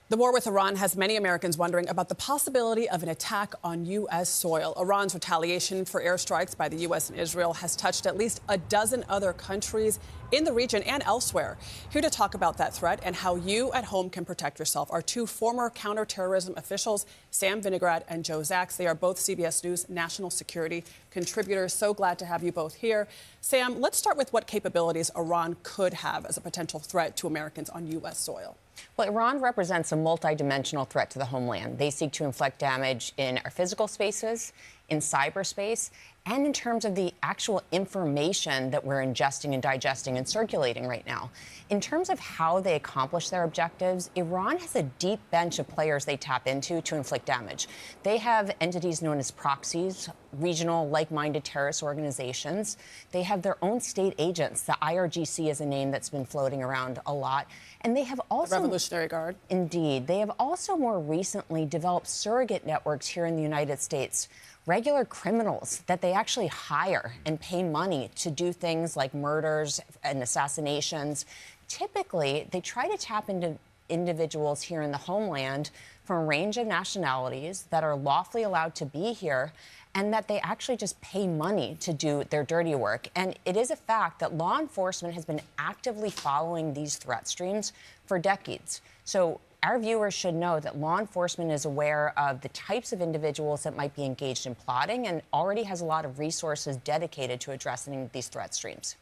The war with Iran has many Americans wondering about the possibility of an attack on U.S. soil. Iran's retaliation for airstrikes by the U.S. and Israel has touched at least a dozen other countries in the region and elsewhere. Here to talk about that threat and how you at home can protect yourself are two former counterterrorism officials, Sam Vinograd and Joe Zacks. They are both CBS News national security contributors. So glad to have you both here. Sam, let's start with what capabilities Iran could have as a potential threat to Americans on U.S. soil. Well, Iran represents a multidimensional threat to the homeland. They seek to inflict damage in our physical spaces, in cyberspace, and in terms of the actual information that we're ingesting and digesting and circulating right now. In terms of how they accomplish their objectives, Iran has a deep bench of players they tap into to inflict damage. They have entities known as proxies, regional like-minded terrorist organizations. They have their own state agents. The IRGC is a name that's been floating around a lot. And they have also... The Revolutionary Guard. Indeed. They have also more recently developed surrogate networks here in the United States. Regular criminals that they actually hire and pay money to do things like murders and assassinations. Typically, they try to tap into individuals here in the homeland from a range of nationalities that are lawfully allowed to be here and that they actually just pay money to do their dirty work. And it is a fact that law enforcement has been actively following these threat streams for decades. So our viewers should know that law enforcement is aware of the types of individuals that might be engaged in plotting and already has a lot of resources dedicated to addressing these threat streams.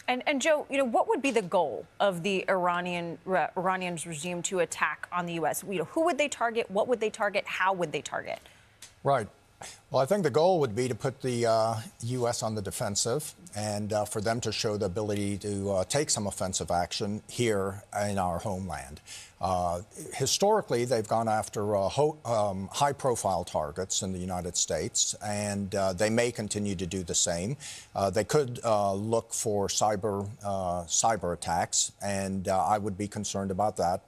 And Joe, what would be the goal of the Iranian regime to attack on the U.S.? Who would they target? What would they target? How would they target? Right. Well, I think the goal would be to put the U.S. on the defensive and for them to show the ability to take some offensive action here in our homeland. Historically, they've gone after high-profile targets in the United States, and they may continue to do the same. They could look for cyber attacks, and I would be concerned about that.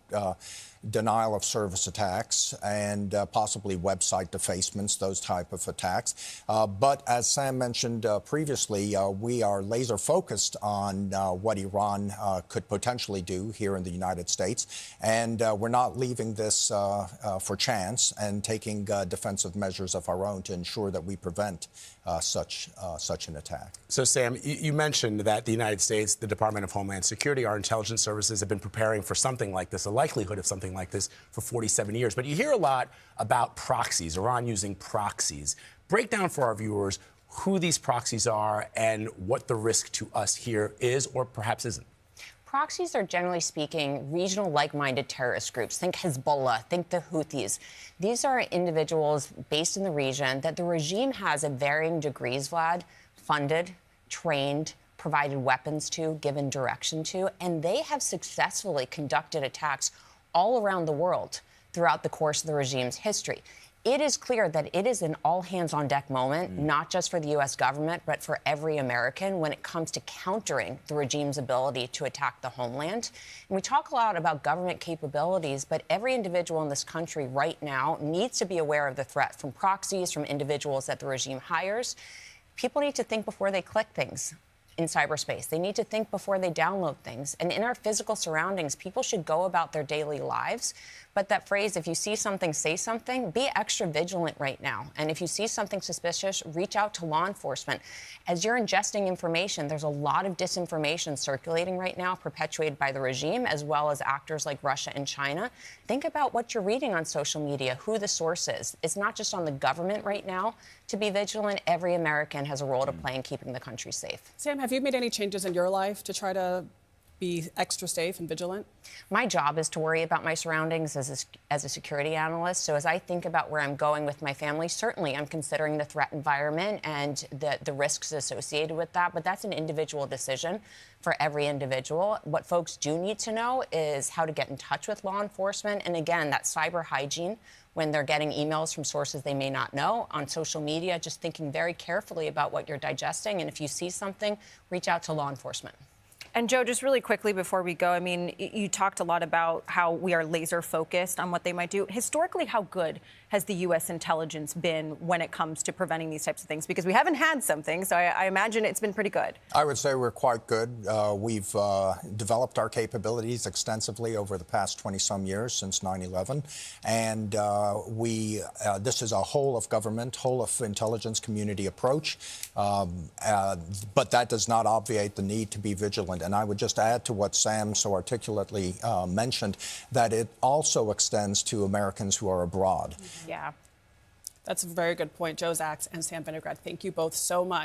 Denial of service attacks and possibly website defacements, those type of attacks. But as Sam mentioned previously, we are laser focused on what Iran could potentially do here in the United States. And we're not leaving this for chance and taking defensive measures of our own to ensure that we prevent such an attack. So, Sam, you mentioned that the United States, the Department of Homeland Security, our intelligence services have been preparing for something like this, a likelihood of something like this for 47 years. But you hear a lot about proxies, Iran using proxies. Break down for our viewers who these proxies are and what the risk to us here is or perhaps isn't. Proxies are, generally speaking, regional like-minded terrorist groups. Think Hezbollah, think the Houthis. These are individuals based in the region that the regime has at varying degrees, Vlad, funded, trained, provided weapons to, given direction to, and they have successfully conducted attacks all around the world throughout the course of the regime's history. It is clear that it is an all-hands-on-deck moment, not just for the U.S. government, but for every American when it comes to countering the regime's ability to attack the homeland. And we talk a lot about government capabilities, but every individual in this country right now needs to be aware of the threat from proxies, from individuals that the regime hires. People need to think before they click things in cyberspace. They need to think before they download things. And in our physical surroundings, people should go about their daily lives. But that phrase, if you see something, say something, be extra vigilant right now. And if you see something suspicious, reach out to law enforcement. As you're ingesting information, there's a lot of disinformation circulating right now, perpetuated by the regime, as well as actors like Russia and China. Think about what you're reading on social media, who the source is. It's not just on the government right now to be vigilant. Every American has a role to play in keeping the country safe. Sam, have you made any changes in your life to try to be extra safe and vigilant? My job is to worry about my surroundings as a security analyst. So as I think about where I'm going with my family, certainly I'm considering the threat environment and the risks associated with that. But that's an individual decision for every individual. What folks do need to know is how to get in touch with law enforcement. And again, that cyber hygiene when they're getting emails from sources they may not know on social media, just thinking very carefully about what you're digesting. And if you see something, reach out to law enforcement. And Joe, just really quickly before we go, I mean, you talked a lot about how we are laser focused on what they might do. Historically, how good has the U.S. intelligence been when it comes to preventing these types of things? Because we haven't had something, so I imagine it's been pretty good. I would say we're quite good. We've developed our capabilities extensively over the past 20-some years since 9/11, and this is a whole of government, whole of intelligence community approach, but that does not obviate the need to be vigilant. And I would just add to what Sam so articulately mentioned, that it also extends to Americans who are abroad. Yeah. That's a very good point. Joe Zacks and Sam Vinograd, thank you both so much.